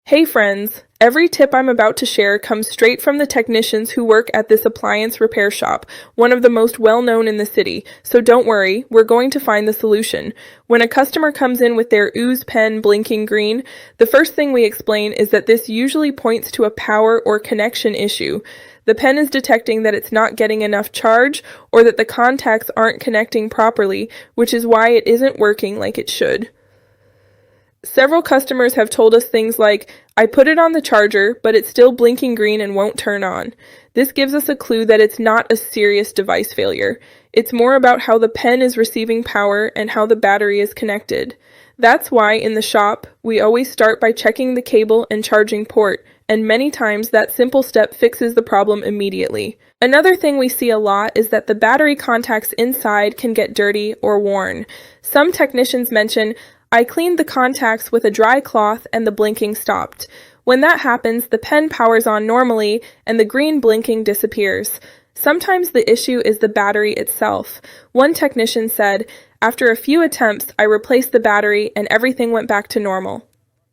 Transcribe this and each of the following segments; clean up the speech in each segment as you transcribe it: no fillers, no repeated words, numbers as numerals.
Hey friends! Every tip I'm about to share comes straight from the technicians who work at this appliance repair shop, one of the most well-known in the city, so don't worry, we're going to find the solution. When a customer comes in with their ooze pen blinking green, the first thing we explain is that this usually points to a power or connection issue. The pen is detecting that it's not getting enough charge or that the contacts aren't connecting properly, which is why it isn't working like it should. Several customers have told us things like, "I put it on the charger, but it's still blinking green and won't turn on." This gives us a clue that it's not a serious device failure. It's more about how the pen is receiving power and how the battery is connected. That's why in the shop, we always start by checking the cable and charging port, and many times that simple step fixes the problem immediately. Another thing we see a lot is that the battery contacts inside can get dirty or worn. Some technicians mention, "I cleaned the contacts with a dry cloth and the blinking stopped." When that happens, the pen powers on normally and the green blinking disappears. Sometimes the issue is the battery itself. One technician said, "After a few attempts, I replaced the battery and everything went back to normal."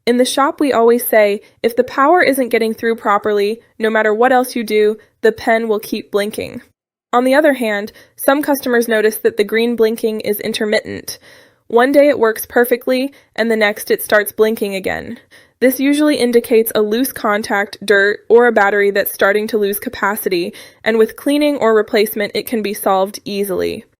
In the shop, we always say, if the power isn't getting through properly, no matter what else you do, the pen will keep blinking. On the other hand, some customers notice that the green blinking is intermittent. One day it works perfectly, and the next it starts blinking again. This usually indicates a loose contact, dirt, or a battery that's starting to lose capacity, and with cleaning or replacement it can be solved easily.